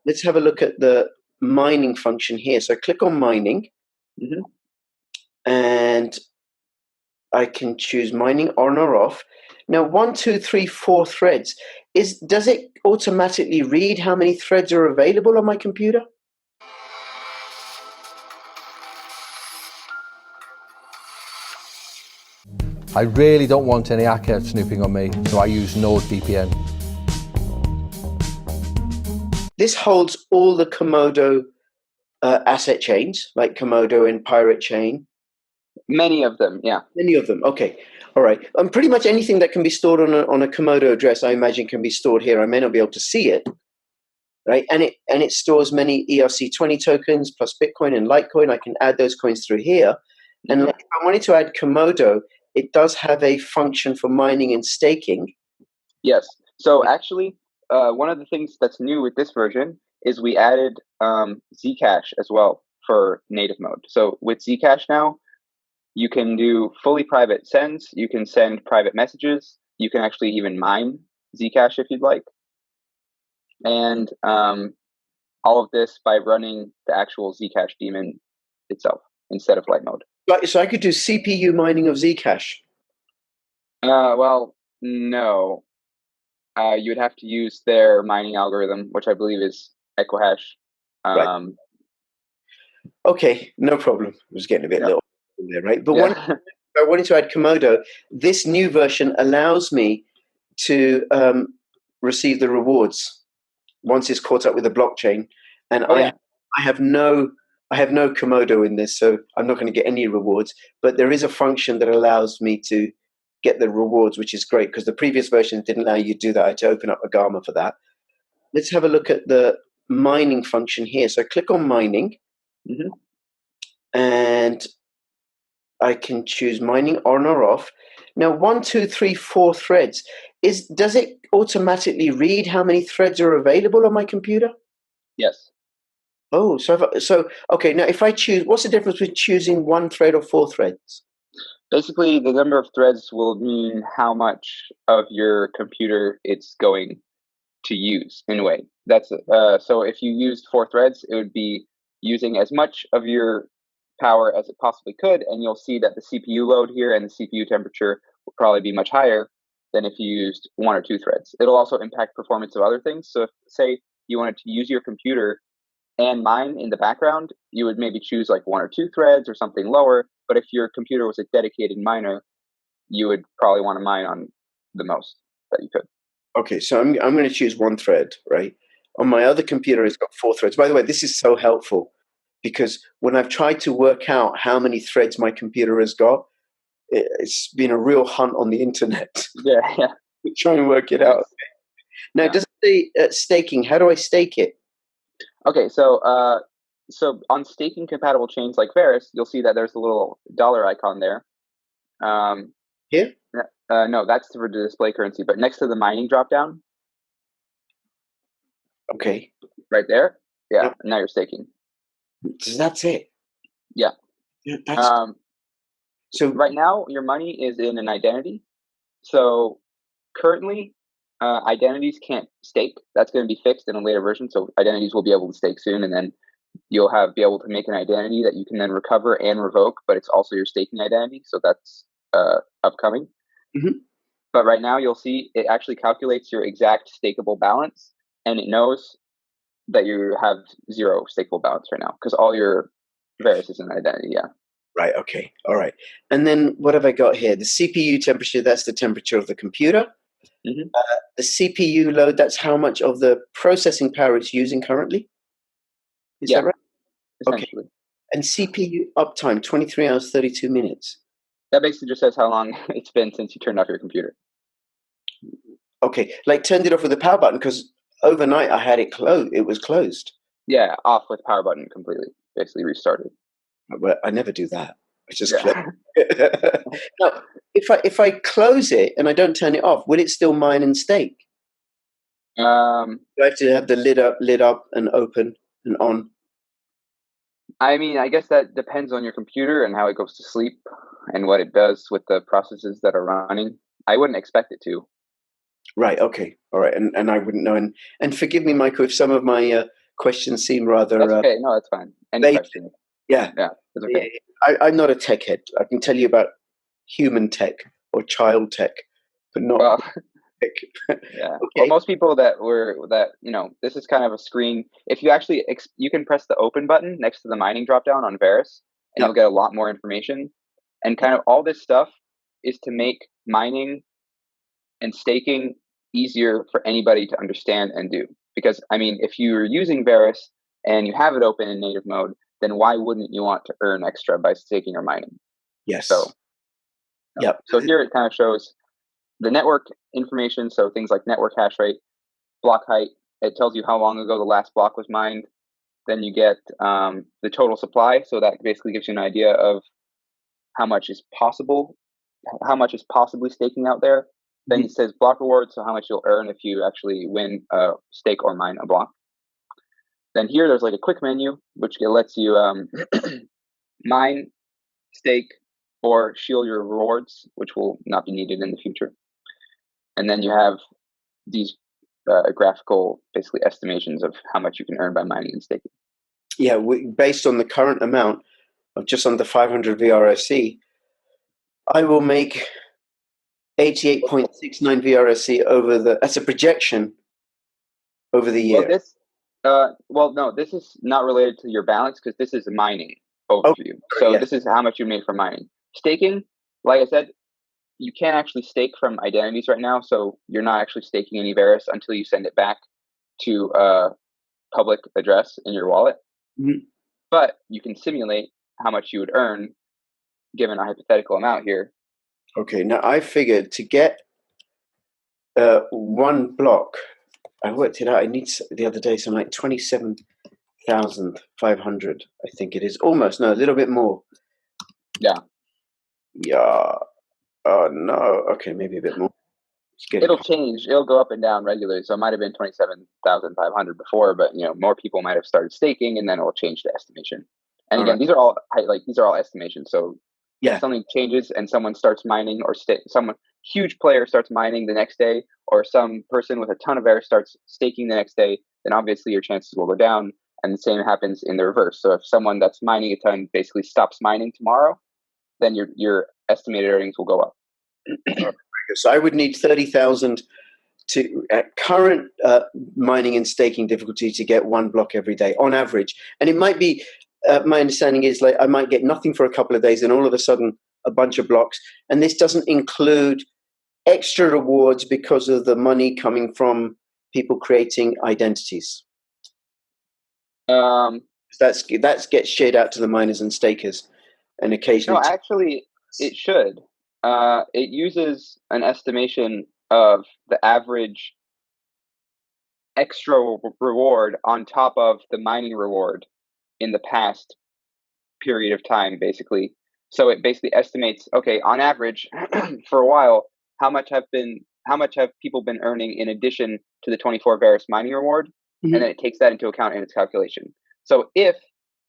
let's have a look at the mining function here. So I click on mining, and I can choose mining on or off. Now, 1, 2, 3, 4 threads. Does it automatically read how many threads are available on my computer? I really don't want any hacker snooping on me, so I use NordVPN. This holds all the Komodo asset chains, like Komodo and Pirate Chain. Many of them, yeah. Many of them. Okay, all right. Pretty much anything that can be stored on a Komodo address, I imagine, can be stored here. I may not be able to see it, right? And it stores many ERC20 tokens plus Bitcoin and Litecoin. I can add those coins through here. And if I wanted to add Komodo, it does have a function for mining and staking. Yes. So actually, one of the things that's new with this version is we added Zcash as well for native mode. So with Zcash now, you can do fully private sends. You can send private messages. You can actually even mine Zcash if you'd like. And all of this by running the actual Zcash daemon itself instead of light mode. So I could do CPU mining of Zcash. Well, no. You would have to use their mining algorithm, which I believe is Equihash. Right. Okay, no problem. I was getting a bit little there, right? But I wanted to add Komodo. This new version allows me to receive the rewards once it's caught up with the blockchain, and I have no Komodo in this, so I'm not going to get any rewards. But there is a function that allows me to get the rewards, which is great because the previous version didn't allow you to do that. I had to open up a Gamma for that. Let's have a look at the mining function here. So I click on mining, and I can choose mining on or off. Now, 1, 2, 3, 4 threads. Does it automatically read how many threads are available on my computer? Yes. Oh, okay. Now, if I choose, what's the difference between choosing 1 thread or 4 threads? Basically, the number of threads will mean how much of your computer it's going to use in a way. That's so if you used 4 threads, it would be using as much of your power as it possibly could, and you'll see that the CPU load here and the CPU temperature will probably be much higher than if you used 1 or 2 threads. It'll also impact performance of other things. So if, say, you wanted to use your computer and mine in the background, you would maybe choose like 1 or 2 threads or something lower. But if your computer was a dedicated miner, you would probably want to mine on the most that you could. Okay, so I'm going to choose 1 thread, right? On my other computer, it's got 4 threads. By the way, this is so helpful because when I've tried to work out how many threads my computer has got, it's been a real hunt on the internet. Yeah. Try and work it out. Now, does it say staking? How do I stake it? Okay, so on staking compatible chains like Verus, you'll see that there's a little dollar icon there. Here? No, that's for display currency, but next to the mining dropdown. Okay. Right there. Yeah, now you're staking. That's it. Yeah. So right now, your money is in an identity. So currently, identities can't stake. That's going to be fixed in a later version. So identities will be able to stake soon, and then you'll be able to make an identity that you can then recover and revoke, but it's also your staking identity. So that's upcoming. But right now, you'll see it actually calculates your exact stakeable balance, and it knows that you have 0 stakeable balance right now because all your Verus is an identity. Yeah. Right. Okay. All right. And then what have I got here? The CPU temperature, that's the temperature of the computer. The CPU load, that's how much of the processing power it's using currently. Is that right? Essentially. Okay. And CPU uptime, 23 hours, 32 minutes. That basically just says how long it's been since you turned off your computer. Okay. Like turned it off with the power button because overnight I had it closed. It was closed. Yeah, off with power button completely. Basically restarted. Well, I never do that. I just close it. Now, if I close it and I don't turn it off, will it still mine and stake? Do I have to have the lid up and open and on? I mean, I guess that depends on your computer and how it goes to sleep and what it does with the processes that are running. I wouldn't expect it to. Right. Okay. All right. And I wouldn't know. And forgive me, Michael, if some of my questions seem rather. That's okay. No, that's fine. Any question? Yeah, it's okay. I'm not a tech head. I can tell you about human tech or child tech, but not tech. Yeah. Okay. Well, most people this is kind of a screen. If you actually you can press the open button next to the mining dropdown on Verus, and you'll get a lot more information. And kind of all this stuff is to make mining and staking easier for anybody to understand and do. Because I mean, if you're using Verus and you have it open in native mode, then why wouldn't you want to earn extra by staking or mining? Yes. So here it kind of shows the network information. So things like network hash rate, block height. It tells you how long ago the last block was mined. Then you get the total supply. So that basically gives you an idea of how much is possibly staking out there. Then it says block reward, so how much you'll earn if you actually win a stake or mine a block. Then here there's like a quick menu, which lets you mine, stake, or shield your rewards, which will not be needed in the future. And then you have these graphical, basically, estimations of how much you can earn by mining and staking. Yeah, based on the current amount of just under 500 VRSC, I will make 88.69 VRSC that's a projection over the year. No, this is not related to your balance because this is a mining overview. This is how much you made from mining. Staking, like I said, you can't actually stake from identities right now, so you're not actually staking any Verus until you send it back to a public address in your wallet. Mm-hmm. But you can simulate how much you would earn given a hypothetical amount here. Okay, now I figured to get one block, I worked it out. I need the other day something like 27,500. I think it is a little bit more. Yeah. Oh no. Okay, maybe a bit more. It'll change. It'll go up and down regularly. So it might have been 27,500 before, but more people might have started staking, and then it will change the estimation. And again, these are all estimations. So if something changes and someone starts mining, or someone huge player starts mining the next day, or some person with a ton of Verus starts staking the next day, then obviously your chances will go down. And the same happens in the reverse. So if someone that's mining a ton basically stops mining tomorrow, then your estimated earnings will go up. So I would need 30,000 at current mining and staking difficulty to get one block every day on average. And it might be, my understanding is like I might get nothing for a couple of days and all of a sudden a bunch of blocks. And this doesn't include extra rewards because of the money coming from people creating identities. That gets shared out to the miners and stakers, and occasionally. No, actually, it should. It uses an estimation of the average extra reward on top of the mining reward in the past period of time, basically. So it basically estimates, okay, on average, for a while, how much have people been earning in addition to the 24 Verus mining reward, and then it takes that into account in its calculation. So if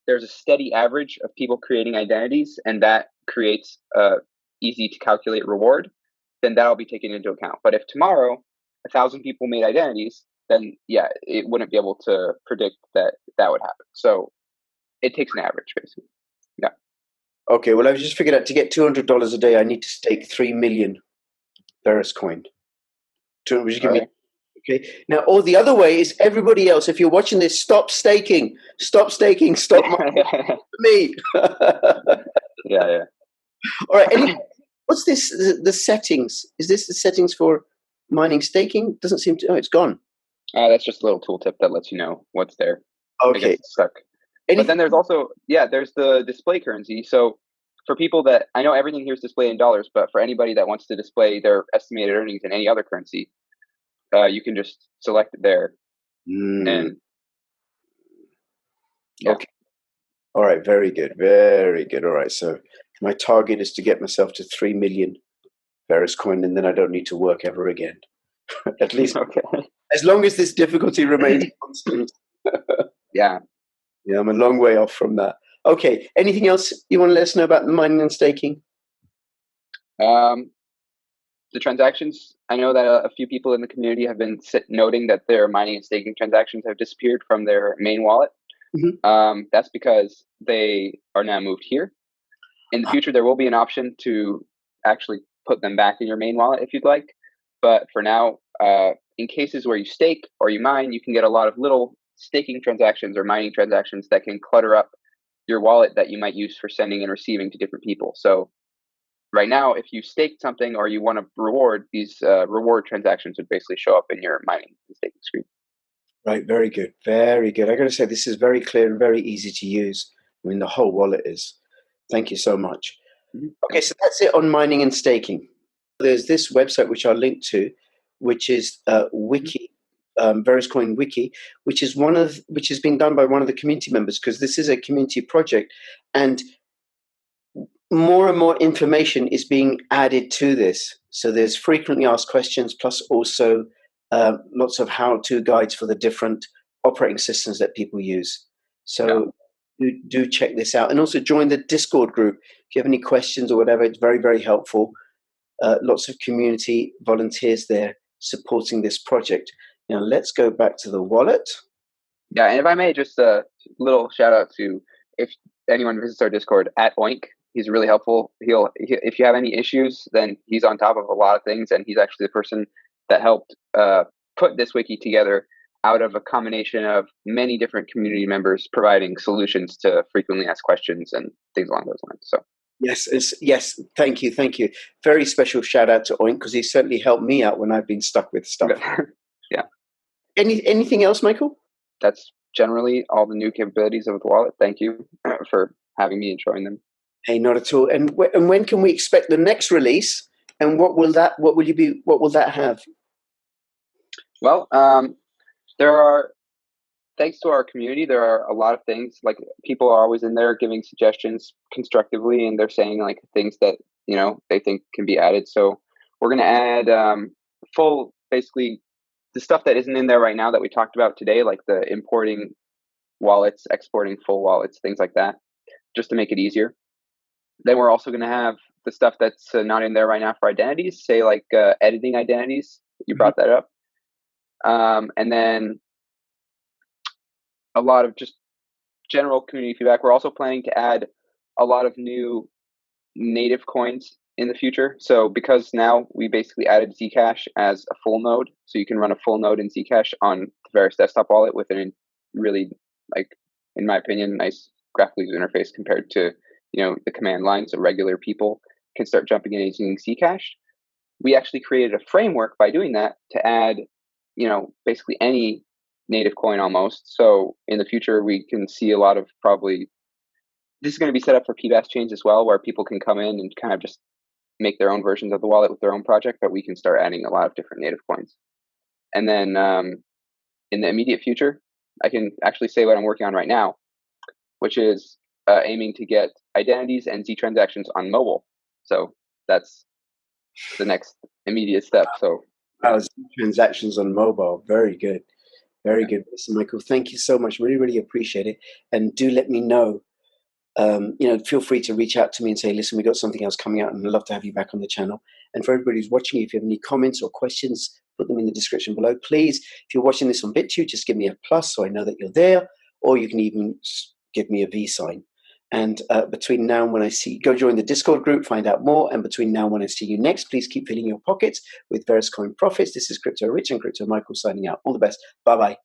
there's a steady average of people creating identities, and that creates easy to calculate reward, then that'll be taken into account. But if tomorrow 1,000 people made identities, then it wouldn't be able to predict that would happen. So it takes an average, basically. Yeah. Okay. Well, I've just figured out to get $200 a day, I need to stake 3 million Veruscoin. Okay. Now, or the other way is everybody else. If you're watching this, stop staking. Stop mining for me. Yeah. All right. What's this? The settings? Is this the settings for mining staking? Doesn't seem to. Oh, it's gone. That's just a little tooltip that lets you know what's there. Okay. It's stuck. But then there's also there's the display currency. So for people that I know everything here is displayed in dollars, but for anybody that wants to display their estimated earnings in any other currency, you can just select it there. And okay. All right. Very good. Very good. All right. So my target is to get myself to 3 million Veruscoin, and then I don't need to work ever again. At least, as long as this difficulty remains constant. Yeah, I'm a long way off from that. Okay. Anything else you want to let us know about the mining and staking? the transactions, I know that a few people in the community have been noting that their mining and staking transactions have disappeared from their main wallet. That's because they are now moved here. In the future, there will be an option to actually put them back in your main wallet if you'd like. But for now, in cases where you stake or you mine, you can get a lot of little staking transactions or mining transactions that can clutter up your wallet that you might use for sending and receiving to different people. So right now, if you stake something or you want to reward, these reward transactions would basically show up in your mining and staking screen. Right, very good, very good. I got to say, this is very clear and very easy to use. I mean, the whole wallet is. Thank you so much. Okay, so that's it on mining and staking. There's this website which I'll link to, which is Wiki, Veruscoin Wiki, which has been done by one of the community members, because this is a community project, and more and more information is being added to this. So there's frequently asked questions, plus also lots of how-to guides for the different operating systems that people use. So do check this out, and also join the Discord group if you have any questions or whatever. It's very, very helpful. Lots of community volunteers there supporting this project. Now let's go back to the wallet. Yeah, and if I may, just a little shout out to, if anyone visits our Discord, at Oink. He's really helpful. If you have any issues, then he's on top of a lot of things, and he's actually the person that helped put this wiki together out of a combination of many different community members providing solutions to frequently asked questions and things along those lines. So yes, thank you. Very special shout out to Oink, because he certainly helped me out when I've been stuck with stuff. Yeah. Anything else, Michael? That's generally all the new capabilities of the wallet. Thank you for having me and showing them. Hey, not at all. And when can we expect the next release? And what will that have? Well, thanks to our community, there are a lot of things, like people are always in there giving suggestions constructively, and they're saying like things that, they think can be added. So we're going to add basically the stuff that isn't in there right now that we talked about today, like the importing wallets, exporting full wallets, things like that, just to make it easier. Then we're also going to have the stuff that's not in there right now for identities, say like editing identities. You brought that up. And then a lot of just general community feedback. We're also planning to add a lot of new native coins in the future. So because now we basically added Zcash as a full node, so you can run a full node in Zcash on the Verus desktop wallet with a really, like, in my opinion, nice graphical user interface compared to the command line, so regular people can start jumping in using Zcash. We actually created a framework by doing that to add, basically any native coin almost. So in the future, we can see a lot of this is going to be set up for PBaaS chains as well, where people can come in and kind of just make their own versions of the wallet with their own project, but we can start adding a lot of different native coins. And then in the immediate future, I can actually say what I'm working on right now, which is aiming to get identities and Z transactions on mobile. So that's the next immediate step. So Z transactions on mobile, very good. Very good. Listen, Michael, thank you so much. Really, really appreciate it. And do let me know. Feel free to reach out to me and say, listen, we got something else coming out, and I'd love to have you back on the channel. And for everybody who's watching, if you have any comments or questions, put them in the description below. Please, if you're watching this on BitTube, just give me a plus so I know that you're there, or you can even give me a V sign. And between now and when I see you, go join the Discord group, find out more. And between now and when I see you next, please keep filling your pockets with Veruscoin profits. This is Crypto Rich and Crypto Michael signing out. All the best. Bye-bye.